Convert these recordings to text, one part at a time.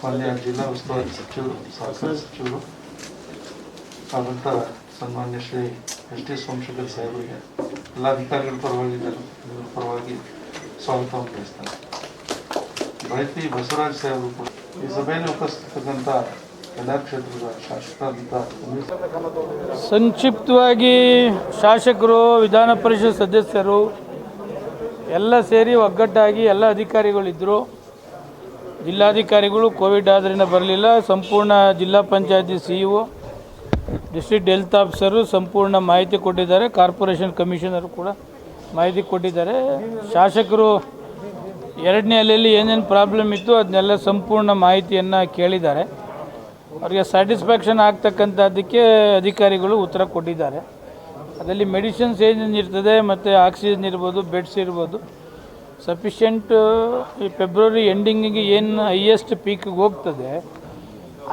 ಮಾನ್ಯ ಜಿಲ್ಲಾ ಉಸ್ತುವಾರಿ ಸಚಿವರು, ಸಹಕಾರ ಸಚಿವರು ಆದಂಥ ಸನ್ಮಾನ್ಯ ಶ್ರೀ ಎಸ್.ಟಿ. ಸೋಮಶೇಖರ್ ಸಾಹೇಬರಿಗೆ ಎಲ್ಲ ಅಧಿಕಾರಿಗಳ ಪರವಾಗಿ ಸ್ವಾಗತವನ್ನು ಬಯಸ್ತಾರೆ. ಬೈತಿ ಬಸವರಾಜ್ ಸಾಹೇಬರು ಕೂಡ ಈ ಸಭೆಯಲ್ಲಿ ಉಪಸ್ಥಿತಕ್ಕಂಥ ಎಲ್ಲ ಕ್ಷೇತ್ರದ ಶಾಸಕರಾದಂಥ ಸಂಕ್ಷಿಪ್ತವಾಗಿ ಶಾಸಕರು, ವಿಧಾನ ಪರಿಷತ್ ಸದಸ್ಯರು ಎಲ್ಲ ಸೇರಿ ಒಗ್ಗಟ್ಟಾಗಿ ಎಲ್ಲ ಅಧಿಕಾರಿಗಳಿದ್ದರು. ಜಿಲ್ಲಾಧಿಕಾರಿಗಳು ಕೋವಿಡ್ ಆದ್ದರಿಂದ ಬರಲಿಲ್ಲ. ಸಂಪೂರ್ಣ ಜಿಲ್ಲಾ ಪಂಚಾಯತಿ CEO, ಡಿಸ್ಟ್ರಿಕ್ಟ್ ಹೆಲ್ತ್ ಆಫೀಸರು ಸಂಪೂರ್ಣ ಮಾಹಿತಿ ಕೊಟ್ಟಿದ್ದಾರೆ. ಕಾರ್ಪೊರೇಷನ್ ಕಮಿಷನರು ಕೂಡ ಮಾಹಿತಿ ಕೊಟ್ಟಿದ್ದಾರೆ. ಶಾಸಕರು ಎರಡನೇ ಅಲೆಯಲ್ಲಿ ಏನೇನು ಪ್ರಾಬ್ಲಮ್ ಇತ್ತು ಅದನ್ನೆಲ್ಲ ಸಂಪೂರ್ಣ ಮಾಹಿತಿಯನ್ನು ಕೇಳಿದ್ದಾರೆ. ಅವರಿಗೆ ಸ್ಯಾಟಿಸ್ಫ್ಯಾಕ್ಷನ್ ಆಗ್ತಕ್ಕಂಥದ್ದಕ್ಕೆ ಅಧಿಕಾರಿಗಳು ಉತ್ತರ ಕೊಟ್ಟಿದ್ದಾರೆ. ಅದರಲ್ಲಿ ಮೆಡಿಸಿನ್ಸ್ ಏನೇನು ಇರ್ತದೆ ಮತ್ತು ಆಕ್ಸಿಜನ್ ಇರ್ಬೋದು, ಬೆಡ್ಸ್ ಇರ್ಬೋದು, ಸಫಿಷಿಯೆಂಟ್ ಈ ಫೆಬ್ರವರಿ ಎಂಡಿಂಗಿಗೆ ಏನು ಹೈಯೆಸ್ಟ್ ಪೀಕ್ಗೆ ಹೋಗ್ತದೆ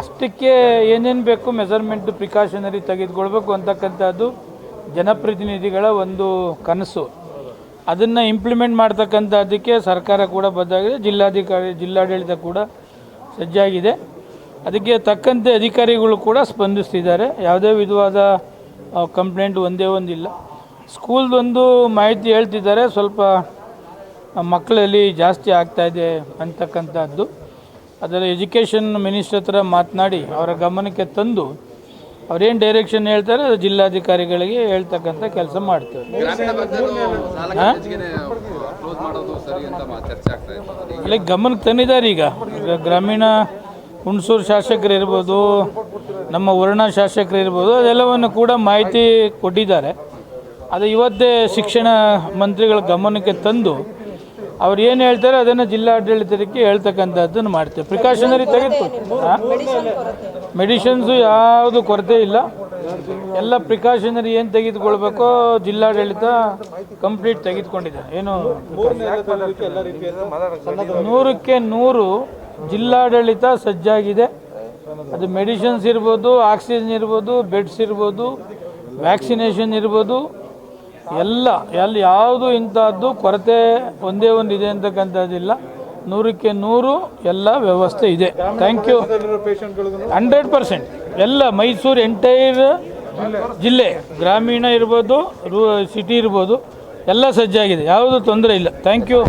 ಅಷ್ಟಕ್ಕೆ ಏನೇನು ಬೇಕು ಮೆಜರ್ಮೆಂಟ್ ಪ್ರಿಕಾಷನರಿ ತೆಗೆದುಕೊಳ್ಬೇಕು ಅಂತಕ್ಕಂಥದ್ದು ಜನಪ್ರತಿನಿಧಿಗಳ ಒಂದು ಕನಸು. ಅದನ್ನು ಇಂಪ್ಲಿಮೆಂಟ್ ಮಾಡ್ತಕ್ಕಂಥದ್ದಕ್ಕೆ ಸರ್ಕಾರ ಕೂಡ ಬದ್ಧಾಗಿದೆ. ಜಿಲ್ಲಾಡಳಿತ ಕೂಡ ಸಜ್ಜಾಗಿದೆ. ಅದಕ್ಕೆ ತಕ್ಕಂತೆ ಅಧಿಕಾರಿಗಳು ಕೂಡ ಸ್ಪಂದಿಸ್ತಿದ್ದಾರೆ. ಯಾವುದೇ ವಿಧವಾದ ಕಂಪ್ಲೇಂಟ್ ಒಂದೇ ಒಂದಿಲ್ಲ. ಸ್ಕೂಲ್ದೊಂದು ಮಾಹಿತಿ ಹೇಳ್ತಿದ್ದಾರೆ, ಸ್ವಲ್ಪ ಮಕ್ಕಳಲ್ಲಿ ಜಾಸ್ತಿ ಆಗ್ತಾಯಿದೆ ಅಂತಕ್ಕಂಥದ್ದು. ಅದರ ಎಜುಕೇಷನ್ ಮಿನಿಸ್ಟರ್ ಹತ್ರ ಮಾತನಾಡಿ ಅವರ ಗಮನಕ್ಕೆ ತಂದು ಅವರೇನು ಡೈರೆಕ್ಷನ್ ಹೇಳ್ತಾರೆ ಅದು ಜಿಲ್ಲಾಧಿಕಾರಿಗಳಿಗೆ ಹೇಳ್ತಕ್ಕಂಥ ಕೆಲಸ ಮಾಡ್ತೇವೆ. ಅಲ್ಲಿ ಗಮನಕ್ಕೆ ತಂದಿದ್ದಾರೆ. ಈಗ ಗ್ರಾಮೀಣ ಹುಣಸೂರು ಶಾಸಕರು ಇರ್ಬೋದು, ನಮ್ಮ ವರ್ಣ ಶಾಸಕರು ಇರ್ಬೋದು, ಅದೆಲ್ಲವನ್ನು ಕೂಡ ಮಾಹಿತಿ ಕೊಟ್ಟಿದ್ದಾರೆ. ಅದು ಇವತ್ತೇ ಶಿಕ್ಷಣ ಮಂತ್ರಿಗಳ ಗಮನಕ್ಕೆ ತಂದು ಅವ್ರು ಏನು ಹೇಳ್ತಾರೆ ಅದನ್ನು ಜಿಲ್ಲಾಡಳಿತಕ್ಕೆ ಹೇಳ್ತಕ್ಕಂಥದ್ದನ್ನು ಮಾಡ್ತೇವೆ. ಪ್ರಿಕಾಷನರಿ ತೆಗೆದುಕೊಂಡು ಮೆಡಿಷನ್ಸು ಯಾವುದು ಕೊರತೆ ಇಲ್ಲ. ಎಲ್ಲ ಪ್ರಿಕಾಷನರಿ ಏನು ತೆಗೆದುಕೊಳ್ಬೇಕೋ ಜಿಲ್ಲಾಡಳಿತ ಕಂಪ್ಲೀಟ್ ತೆಗೆದುಕೊಂಡಿದೆ. ಏನು 100ಕ್ಕೆ 100 ಜಿಲ್ಲಾಡಳಿತ ಸಜ್ಜಾಗಿದೆ. ಅದು ಮೆಡಿಷನ್ಸ್ ಇರ್ಬೋದು, ಆಕ್ಸಿಜನ್ ಇರ್ಬೋದು, ಬೆಡ್ಸ್ ಇರ್ಬೋದು, ವ್ಯಾಕ್ಸಿನೇಷನ್ ಇರ್ಬೋದು, ಎಲ್ಲಿ ಯಾವುದು ಇಂಥದ್ದು ಕೊರತೆ ಒಂದೇ ಒಂದು ಇದೆ ಅಂತಕ್ಕಂಥದ್ದಿಲ್ಲ. 100ಕ್ಕೆ 100 ಎಲ್ಲ ವ್ಯವಸ್ಥೆ ಇದೆ. Thank you. 100% ಎಲ್ಲ ಮೈಸೂರು ಎಂಟೈರ್ ಜಿಲ್ಲೆ, ಗ್ರಾಮೀಣ ಇರ್ಬೋದು, ಸಿಟಿ ಇರ್ಬೋದು, ಎಲ್ಲ ಸಜ್ಜಾಗಿದೆ. ಯಾವುದು ತೊಂದರೆ ಇಲ್ಲ. Thank you.